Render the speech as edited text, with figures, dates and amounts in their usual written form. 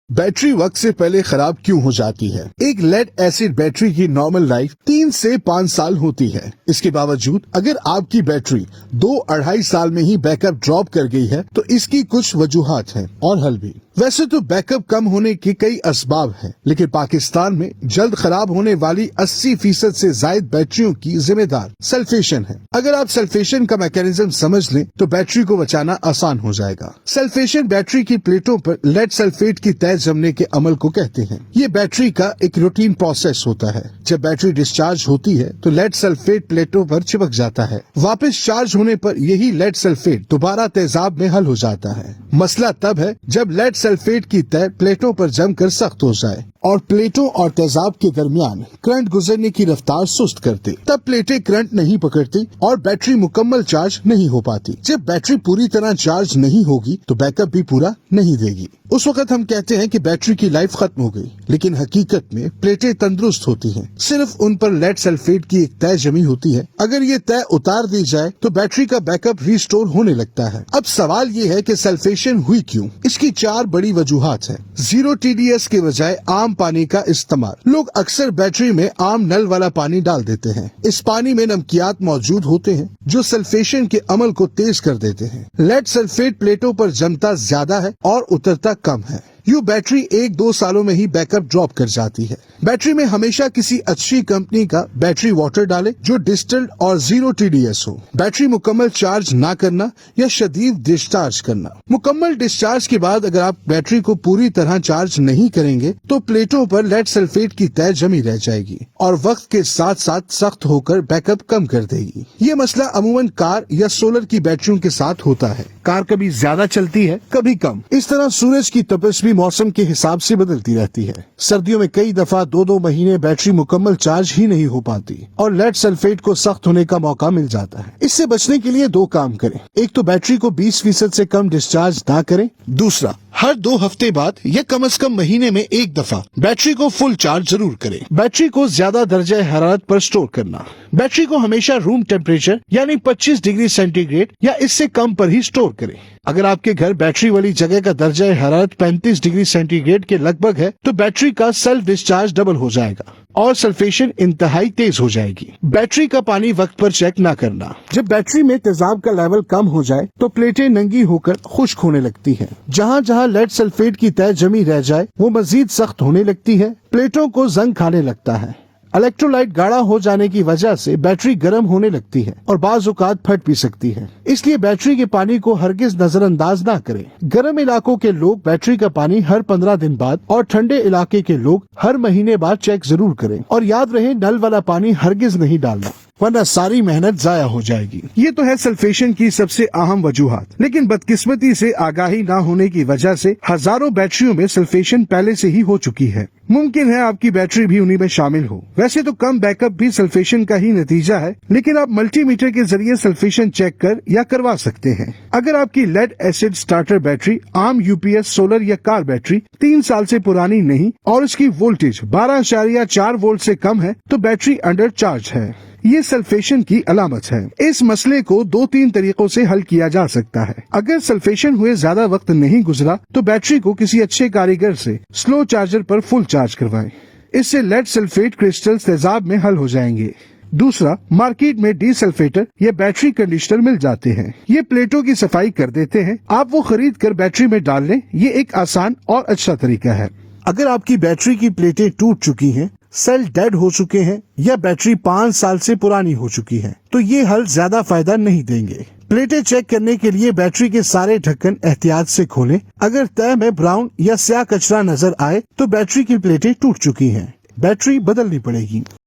Battery वक्त से पहले खराब क्यों हो जाती है? एक लेड एसिड बैटरी की नॉर्मल लाइफ 3 से 5 साल होती है। इसके बावजूद अगर आपकी बैटरी 2-2.5 साल में ही बैकअप ड्रॉप कर गई है तो इसकी कुछ वजूहात हैं और हल भी। वैसे तो बैकअप कम होने के कई असबाब हैं, लेकिन पाकिस्तान में जल्द खराब होने वाली 80% से ज्यादा बैटरियों की जिम्मेदार सल्फेशन है। अगर आप सल्फेशन का मैकेनिज्म समझ लें तो बैटरी को बचाना आसान हो जाएगा। सल्फेशन बैटरी की प्लेटों पर लेड सल्फेट की तय जमने के अमल को कहते हैं। ये बैटरी का एक रूटीन प्रोसेस होता है। जब बैटरी डिस्चार्ज होती है तो लेड सल्फेट प्लेटों पर चिपक जाता है। वापस चार्ज होने पर यही लेड सल्फेट दोबारा तेजाब में हल हो जाता है। मसला तब है जब लेड सल्फेट की तय प्लेटों पर जमकर सख्त हो जाए और प्लेटों और तेजाब के दरमियान करंट गुजरने की रफ्तार सुस्त करते, तब प्लेटें करंट नहीं पकड़ती और बैटरी मुकम्मल चार्ज नहीं हो पाती। जब बैटरी पूरी तरह चार्ज नहीं होगी तो बैकअप भी पूरा नहीं देगी। उस वक्त हम कहते हैं कि बैटरी की लाइफ खत्म हो गई, लेकिन हकीकत में प्लेटें तंदुरुस्त होती हैं। सिर्फ उन पर लेड सल्फेट की एक तय जमी होती है। अगर ये तय उतार दी जाए तो बैटरी का बैकअप रिस्टोर होने लगता है। अब सवाल ये है कि सल्फेशन हुई क्यों? इसकी 4 बड़ी वजूहात हैं। 0 TDS के बजाय आम पानी का इस्तेमाल। लोग अक्सर बैटरी में आम नल वाला पानी डाल देते हैं। इस पानी में नमकियात मौजूद होते हैं जो सल्फेशन के अमल को तेज कर देते हैं। लेड सल्फेट प्लेटों पर जमता ज्यादा है और उतरता कम है। यूं बैटरी 1-2 सालों में ही बैकअप ड्रॉप कर जाती है। बैटरी में हमेशा किसी अच्छी कंपनी का बैटरी वाटर डालें जो डिस्टिल्ड और 0 TDS हो। बैटरी मुकम्मल चार्ज ना करना या शदीद डिस्चार्ज करना। मुकम्मल डिस्चार्ज के बाद अगर आप बैटरी को पूरी तरह चार्ज नहीं करेंगे तो प्लेटों पर लेड सल्फेट की तय जमी रह जाएगी और वक्त के साथ साथ सख्त होकर बैकअप कम कर देगी। ये मसला अमूमन कार या सोलर की बैटरियों के साथ होता है। कार कभी ज्यादा चलती है, कभी कम। इस तरह सूरज की तपिश भी मौसम के हिसाब से बदलती रहती है। सर्दियों में कई दफा 2-2 महीने बैटरी मुकम्मल चार्ज ही नहीं हो पाती और लेड सल्फेट को सख्त होने का मौका मिल जाता है। इससे बचने के लिए 2 काम करें। एक तो बैटरी को 20% से कम डिस्चार्ज ना करें। दूसरा, हर 2 हफ्ते बाद या कम से कम महीने में 1 दफा बैटरी को फुल चार्ज जरूर करें। बैटरी को ज्यादा दर्जा हरारत पर स्टोर करना। बैटरी को हमेशा रूम टेम्परेचर यानी 25 डिग्री सेंटीग्रेड या इससे कम पर ही स्टोर करें। अगर आपके घर बैटरी वाली जगह का दर्जा हरारत 35 डिग्री सेंटीग्रेड के लगभग है तो बैटरी का सेल्फ डिस्चार्ज डबल हो जाएगा और सल्फेशन इंतहाई तेज हो जाएगी। बैटरी का पानी वक्त पर चेक ना करना। जब बैटरी में तेजाब का लेवल कम हो जाए तो प्लेटें नंगी होकर खुश्क होने लगती हैं। जहाँ जहाँ लेड सल्फेट की तय जमी रह जाए वो मजीद सख्त होने लगती है। प्लेटों को जंग खाने लगता है। इलेक्ट्रोलाइट गाढ़ा हो जाने की वजह से बैटरी गर्म होने लगती है और बाज़ औक़ात फट भी सकती है। इसलिए बैटरी के पानी को हरगिज नजरअंदाज ना करें। गर्म इलाकों के लोग बैटरी का पानी हर 15 दिन बाद और ठंडे इलाके के लोग हर महीने बाद चेक जरूर करें। और याद रहे, नल वाला पानी हरगिज नहीं डालना वरना सारी मेहनत जाया हो जाएगी। ये तो है सल्फेशन की सबसे अहम वजूहात, लेकिन बदकिस्मती से आगाही ना होने की वजह से हजारों बैटरियों में सल्फेशन पहले से ही हो चुकी है। मुमकिन है आपकी बैटरी भी उन्हीं में शामिल हो। वैसे तो कम बैकअप भी सल्फेशन का ही नतीजा है, लेकिन आप मल्टीमीटर के जरिए सल्फेशन चेक कर या करवा सकते हैं। अगर आपकी लेड एसिड स्टार्टर बैटरी आम UPS, सोलर या कार बैटरी 3 साल से पुरानी नहीं और उसकी वोल्टेज 12.4 वोल्ट से कम है तो बैटरी अंडर चार्ज है। ये सल्फेशन की अलामत है। इस मसले को 2-3 तरीकों से हल किया जा सकता है। अगर सल्फेशन हुए ज्यादा वक्त नहीं गुजरा तो बैटरी को किसी अच्छे कारीगर से स्लो चार्जर पर फुल चार्ज करवाएं। इससे लेड सल्फेट क्रिस्टल्स तेजाब में हल हो जाएंगे। दूसरा, मार्केट में डीसल्फेटर या बैटरी कंडीशनर मिल जाते हैं। ये प्लेटों की सफाई कर देते हैं। आप वो खरीद कर बैटरी में डाल लें। ये एक आसान और अच्छा तरीका है। अगर आपकी बैटरी की प्लेटें टूट चुकी हैं, सेल डेड हो चुके हैं या बैटरी 5 साल से पुरानी हो चुकी है तो ये हल ज्यादा फायदा नहीं देंगे। प्लेटें चेक करने के लिए बैटरी के सारे ढक्कन एहतियात से खोलें। अगर तय में ब्राउन या स्याह कचरा नजर आए तो बैटरी की प्लेटें टूट चुकी हैं। बैटरी बदलनी पड़ेगी।